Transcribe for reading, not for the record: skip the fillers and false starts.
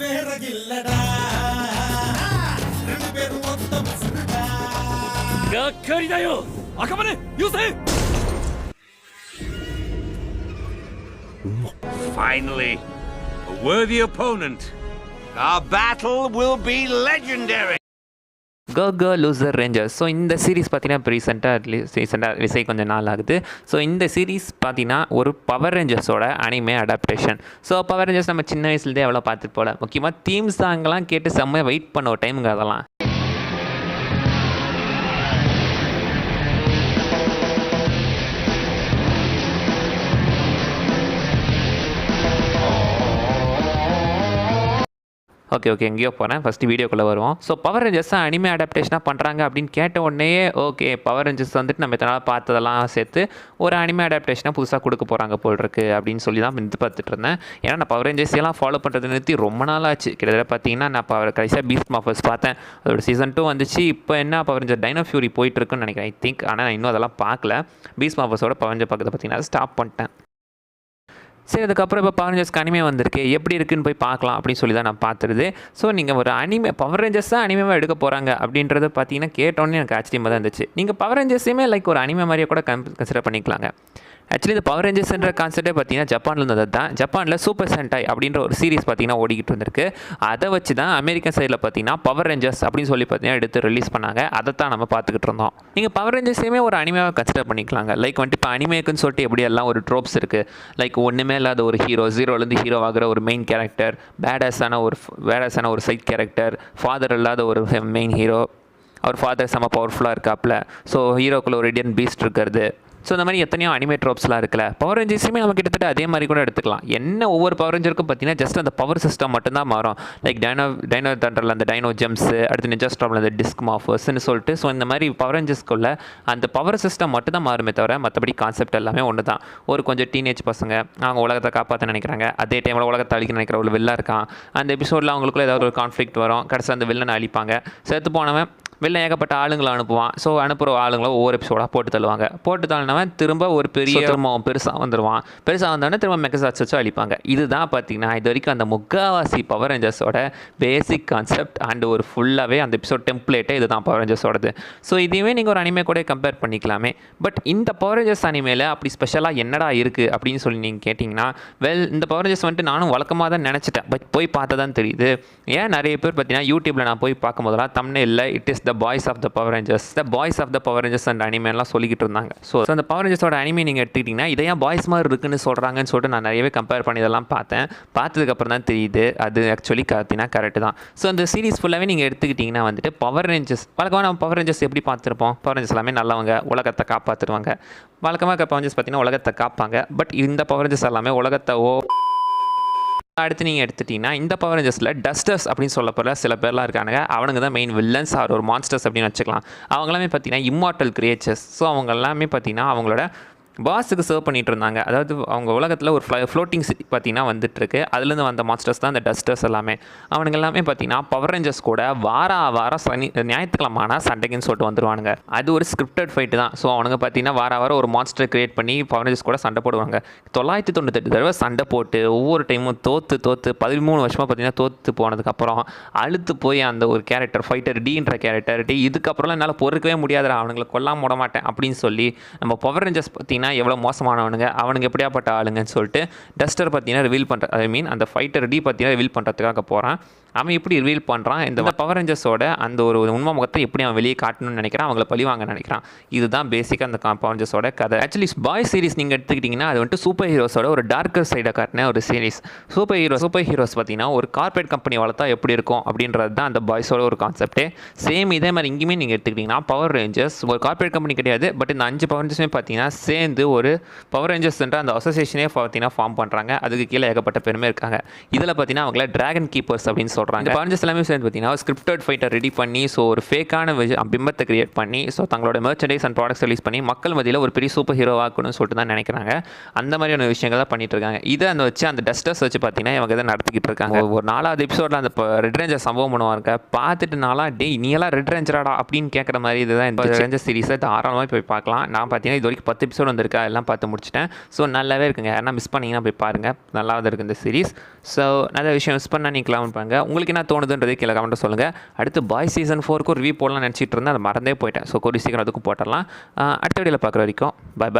வேற இல்லடா ரெண்டு பேரும் ஒத்த முசுடா கக்கரிだよ赤羽優勢 Finally, a worthy opponent. Our battle will be legendary. Go loser rangers. So இந்த சீரிஸ் பார்த்தீங்கன்னா ரீசெண்டாக ரிலீஸ் கொஞ்சம் நாள் ஆகுது. ஸோ இந்த சீரிஸ் பார்த்தீங்கன்னா ஒரு பவர் ரேஞ்சர்ஸோட anime adaptation. So Power Rangers நம்ம சின்ன வயசுலேருந்தே எவ்வளோ பார்த்துட்டு போகல. முக்கியமாக தீம் சாங்கெல்லாம் கேட்டு செம்மையாக வெயிட் பண்ண ஒரு டைமுங்க அதெல்லாம். ஓகே எங்கேயோ போகிறேன். ஃபஸ்ட்டு வீடியோக்குள்ளே வருவோம். ஸோ பவர் ரேஞ்சர்ஸ் அனிமே அடாப்டேஷனாக பண்ணுறாங்க அப்படின்னு கேட்ட உடனே ஓகே பவர் ரேஞ்சர்ஸ் வந்துட்டு நம்ம இத்தனை நாள் பார்த்ததெல்லாம் சேர்த்து ஒரு அனிமே அடாப்டேஷனாக புதுசாக கொடுக்க போகிறாங்க போல் இருக்குது அப்படின்னு சொல்லி தான் இது பார்த்துட்டு இருந்தேன். ஏன்னா நான் பவர் ரேஞ்சர்ஸ் எல்லாம் ஃபாலோ பண்ணுறது நிறுத்தி ரொம்ப நாள் ஆச்சு. கிட்டத்தட்ட பார்த்தீங்கன்னா நான் கடைசியாக பீஸ்ட் மாஃபர்ஸ் பார்த்தேன். அதோட சீசன் 2 வந்துச்சு. இப்போ என்ன பவர் ரேஞ்சர் டைனோ ஃபியூரி போயிட்டுருக்குன்னு நினைக்கிறேன் ஐ திங்க். ஆனால் நான் இன்னும் அதெல்லாம் பார்க்கல. பீஸ்ட் மாஃபர்ஸோட பவர் ரேஞ்சர் பக்கத்தை பார்த்தீங்கன்னா ஸ்டாப் பண்ணிட்டேன். சரி அதுக்கப்புறம் இப்போ பவர் ரேஞ்சர்ஸ்க்கு அனிமே வந்திருக்கு, எப்படி இருக்குன்னு போய் பார்க்கலாம் அப்படின்னு சொல்லி தான் நான் பார்த்துருது. ஸோ நீங்கள் ஒரு அனிமே பவர் ரேஞ்சர்ஸ் தான் அனிமேவாக எடுக்க போகிறாங்க அப்படின்றத பார்த்தீங்கன்னா கேட்டோன்னே எனக்கு ஆச்சரியமாக தான் இருந்துச்சு. நீங்கள் பவர் ரேஞ்சர்ஸையுமே லைக் ஒரு அனிமே மாதிரியே கூட கன்சிடர் பண்ணிக்கலாங்க. ஆக்சுவலி இந்த பவர் ரேஞ்சர்ஸ்ன்ற கான்செப்டே பார்த்தீங்கன்னா ஜப்பானில் இருந்தது தான். ஜப்பானில் சூப்பர் சென்டாய் அப்படின்ற ஒரு சீரிஸ் பார்த்தீங்கன்னா ஓடிக்கிட்டு இருந்திருக்கு. அதை வச்சு தான் அமெரிக்கன் சைடில் பார்த்தீங்கன்னா பவர் ரேஞ்சர்ஸ் அப்படின்னு சொல்லி பார்த்தீங்கன்னா எடுத்து ரிலீஸ் பண்ணாங்க. அதை தான் நம்ம பார்த்துக்கிட்டு இருந்தோம். நீங்கள் பவர் ரேஞ்சர்ஸையுமே ஒரு அனிமேவாக கன்சிடர் பண்ணிக்கலாங்க. லைக் வந்துட்டு இப்போ அனிமேக்குன்னு சொல்லிட்டு எப்படி எல்லாம் ஒரு ட்ரோப்ஸ் இருக்குது. லைக் ஒன்றுமே இல்லாத ஒரு ஹீரோ, ஜீரோலேருந்து ஹீரோ ஆகிற ஒரு மெயின் கேரக்டர், பேடாஸான ஒரு சைட் கேரக்டர், ஃபாதர் இல்லாத ஒரு மெயின் ஹீரோ, அவர் ஃபாதர் செம்ம பவர்ஃபுல்லாக இருக்காப்புல. ஸோ ஹீரோக்குள்ள ஒரு இண்டியன் பீஸ்ட் இருக்கிறது. ஸோ இந்த மாதிரி எத்தனையோ அனிமே ட்ரோப்ஸ்லாம் இருக்குல்ல. பவர் ரேஞ்சர்ஸுமே நம்ம கிட்டத்தட்ட அதே மாதிரி கூட எடுத்துக்கலாம். என்ன ஒவ்வொரு பவர் ரேஞ்சருக்கும் பார்த்தீங்கன்னா ஜஸ்ட் அந்த பவர் சிஸ்டம் மட்டும்தான் மாறும். லைக் டைனோ தண்டரில் அந்த டைனோ ஜெம்ஸு, அடுத்து நிஞ்சா ஸ்டார்மில் அந்த டிஸ்க் மாஃபர்ஸ்ன்னு சொல்லிட்டு. ஸோ இந்த மாதிரி பவர் ரேஞ்சர்ஸ்க்குள்ள அந்த பவர் சிஸ்டம் மட்டும் தான் மாறுமே தவிர மற்றபடி கான்செப்ட் எல்லாமே ஒன்று தான். ஒரு கொஞ்சம் டீனேஜ் பசங்க அவங்க உலகத்தை காப்பாற்ற நினைக்கிறாங்க. அதே டைமில் உலகத்தை அழிக்க நினைக்கிற ஒரு வில்லன் இருக்கான். அந்த எபிசோடில் அவங்களுக்குள்ள ஏதாவது ஒரு கான்ஃப்ளிக்ட் வரும். கடைசி அந்த வில்லனை அழிப்பாங்க. செத்து போனவன் வெளில ஏகப்பட்ட ஆளுங்களை அனுப்புவான். ஸோ அனுப்புகிற ஆளுங்களை ஒவ்வொரு எபிசோடாக போட்டு தள்ளினவன் திரும்ப ஒரு பெரிய பெருசாக வந்துடுவான். பெருசாக வந்தோடனே திரும்ப மெகசாட்ஸ் வச்சு அழிப்பாங்க. இதுதான் பார்த்தீங்கன்னா இது வரைக்கும் அந்த முக்காவாசி பவர் ரேஞ்சர்ஸோட பேசிக் கான்செப்ட் அண்ட் ஒரு ஃபுல்லாகவே அந்த எபிசோட் டெம்ப்ளேட்டே இதுதான் பவர் ரேஞ்சர்ஸோடது. ஸோ இதையுமே நீங்கள் ஒரு அனிமே கூட கம்பேர் பண்ணிக்கலாமே. பட் இந்த பவர் ரேஞ்சர்ஸ் அனிமேல அப்படி ஸ்பெஷலாக என்னடா இருக்குது அப்படின்னு சொல்லி நீங்கள் கேட்டிங்கன்னா இந்த பவர் ரேஞ்சர்ஸ் வந்துட்டு நானும் வழக்கமாக தான் நினச்சிட்டேன். பட் போய் பார்த்தா தான் தெரியுது. ஏன் நிறைய பேர் பார்த்தீங்கன்னா யூடியூப்பில் நான் போய் பார்க்கும்போதெல்லாம் தம்ப்நெயில்ல it is the boys of the Power Rangers and அனிமேலாம் சொல்லிக்கிட்டு இருந்தாங்க. ஸோ அந்த பவர் ரேஞ்சர்ஸோட அனிமே நீங்கள் எடுத்துக்கிட்டிங்கன்னா இதை ஏன் பாய்ஸ் மாதிரி இருக்குன்னு சொல்கிறாங்கன்னு சொல்லிட்டு நான் நிறையவே கம்பேர் பண்ணி இதெல்லாம் பார்த்ததுக்கப்புறம் தான் தெரியுது அது ஆக்சுவலி பார்த்தீங்கன்னா கரெக்டு தான். ஸோ அந்த சீரிஸ் ஃபுல்லாகவே நீங்கள் எடுத்துக்கிட்டிங்கன்னா வந்துட்டு பவர் ரேஞ்சர்ஸ் வழக்கமாக நம்ம பவர் ரேஞ்சர்ஸ் எப்படி பார்த்துருப்போம். பவர் ரேஞ்சர்ஸ் எல்லாமே நல்லவங்க, உலகத்தை காப்பாற்றுருவாங்க. வழக்கமாக பவர் ரேஞ்சர்ஸ் பார்த்தீங்கன்னா உலகத்தை காப்பாங்க. பட் இந்த பவர் ரேஞ்சர்ஸ் எல்லாமே உலகத்தை அடுத்து நீங்கள் எடுத்துட்டிங்கன்னா இந்த பவர் ரேஞ்சர்ஸில் டஸ்டர்ஸ் அப்படின்னு சொல்ல போகிற சில பேர்லாம் இருக்காங்க. அவனுங்க தான் மெயின் வில்லன்ஸ் ஆர் ஒரு மான்ஸ்டர்ஸ் அப்படின்னு வச்சுக்கலாம். அவங்களாமே பார்த்தீங்கன்னா இம்மார்டல் கிரியேச்சர்ஸ். ஸோ அவங்க எல்லாமே பார்த்தீங்கன்னா அவங்களோட பாஸுக்கு சர்வ் பண்ணிகிட்டு இருந்தாங்க. அதாவது அவங்க உலகத்தில் ஒரு ஃப்ளோட்டிங் சிட்டி பார்த்தீங்கன்னா வந்துட்டுருக்கு. அதுலேருந்து வந்த மான்ஸ்டர்ஸ் தான் அந்த டஸ்டர்ஸ் எல்லாமே. அவனுங்க எல்லாமே பார்த்தீங்கன்னா பவர் ரேஞ்சர்ஸ் கூட வாரம் ஞாயிற்றுக்கிழமான சண்டைக்குன்னு சொல்லிட்டு வந்துடுவானுங்க. அது ஒரு ஸ்கிரிப்டட் ஃபைட்டு தான். ஸோ அவனுங்க பார்த்தீங்கன்னா வாரம் ஒரு மான்ஸ்டர் கிரியேட் பண்ணி பவர் ரேஞ்சர்ஸ் கூட சண்டை போடுவாங்க. 998 தடவை சண்டை போட்டு ஒவ்வொரு டைமும் தோற்று 13 வருஷமாக பார்த்தீங்கன்னா தோற்று போனதுக்கப்புறம் அழுத்து போய் அந்த ஒரு கேரக்டர் ஃபைட்டர் டீன்ற கேரக்டர் இதுக்கப்புறம்லாம் என்னால் பொறுக்கவே முடியாதுடா, அவனுங்களை கொல்லாம விட மாட்டேன் அப்படின்னு சொல்லி நம்ம பவர் ரேஞ்சர்ஸ் பார்த்தீங்கன்னா எவ்வளோ மோசமானவனுங்க, அவனுங்க எப்படியாப்பட்ட ஆளுங்கன்னு சொல்லிட்டு டஸ்டர் பார்த்தீங்கன்னா ரிவீல் பண்ணுற அந்த ஃபைட்டர் டி பார்த்தீங்கன்னா ரிவீல் பண்ணுறதுக்காக போகிறான். அவன் எப்படி ரிவீல் பண்ணுறான், இந்த பவர் ரேஞ்சர்ஸோட அந்த ஒரு உண்மை முகத்தை எப்படி அவன் வெளியே காட்டணும்னு நினைக்கிறான், அவங்கள பழிவாங்க நினைக்கிறான். இதுதான் பேசிக்காக அந்த பவர் ரேஞ்சர்ஸோட கதை. ஆக்சுவலி பாய் சீரிஸ் நீங்கள் எடுத்துக்கிட்டிங்கன்னா அது வந்துட்டு சூப்பர் ஹீரோஸோட ஒரு டார்க்கர் சைடை காட்டின ஒரு சீரிஸ். சூப்பர் ஹீரோஸ் பார்த்தீங்கன்னா ஒரு கார்பரேட் கம்பெனி வளர்த்தா எப்படி இருக்கும் அப்படின்றது தான் அந்த பாய்ஸோட ஒரு கான்செப்டே. சேம் இதே மாதிரி இங்கேயுமே நீங்கள் எடுத்துக்கிட்டிங்கன்னா பவர் ரேஞ்சர்ஸ் ஒரு கார்பரேட் கம்பெனி கிடையாது. பட் இந்த 5 பவர் ரேஞ்சர்ஸுமே பார்த்தீங்கன்னா சேர்ந்து ஒரு பவர் ரேஞ்சர்ஸ்ன்ற அந்த அசோசியேஷனே பார்த்தீங்கன்னா ஃபார்ம் பண்ணுறாங்க. அதுக்கு கீழே ஏகப்பட்ட பேருமே இருக்காங்க. இதில் பார்த்தீங்கன்னா அவங்கள டிராகன் கீப்பர்ஸ் அப்படின்னு சொல்கிறாங்க. பவர் ரேஞ்சர்ஸ் எல்லாமே சேர்ந்து பார்த்தீங்கன்னா ஸ்கிரிப்டட் ஃபைட்டை ரெடி பண்ணி ஸோ ஒரு ஃபேக்கான பிம்பத்தை கிரியேட் பண்ணி ஸோ தங்களோட மெர்ச்சன்டைஸ் அண்ட் ப்ராடக்ட்ஸ் ரிலீஸ் பண்ணி மக்கள் மத்தியில் ஒரு பெரிய சூப்பர் ஹீரோ ஆக்கணும்னு சொல்லிட்டு தான் நினைக்கிறாங்க. அந்த மாதிரியான விஷயங்கள் தான் பண்ணிட்டு இருக்காங்க. இதை அந்த வச்சு அந்த டஸ்டர்ஸ் வச்சு பார்த்தீங்கன்னா இவங்க இதை நடத்திக்கிட்டு இருக்காங்க. ஒரு 4வது எபிசோடில் அந்த ரெட் ரேஞ்சர் சம்பவம் பண்ணுவாங்க. பார்த்துட்டு நீ எல்லாம் ரெட் ரேஞ்சராடா அப்படின்னு கேட்குற மாதிரி இதுதான் இந்த ரேஞ்சர் சீரிஸை தாராளமாக போய் பார்க்கலாம். நான் பார்த்தீங்கன்னா இது வரைக்கும் 10 எபிசோட் வந்திருக்கு. இருக்குது, அதெல்லாம் பார்த்து முடிச்சிட்டேன். ஸோ நல்லாவே இருக்குங்க. யாருன்னா மிஸ் பண்ணிங்கன்னா போய் பாருங்கள், நல்லா தான் இருக்குது இந்த சீரிஸ். ஸோ நல்ல விஷயம் மிஸ் பண்ணால் நீங்கள் கமெண்ட் பண்ணுங்கள். உங்களுக்கு என்ன தோணுதுன்றது கீழே கமெண்ட்டை சொல்லுங்கள். அடுத்து பாய் சீசன் 4க்கு ரிவ்யூ போடலாம்னு நினச்சிட்டு இருந்தேன், அதை மறந்தே போயிட்டேன். ஸோ கூடிய சீக்கிரம் அதுக்கும் போட்டுடலாம். அடுத்த வீடியோவில் பார்க்குற வரைக்கும் பாய்.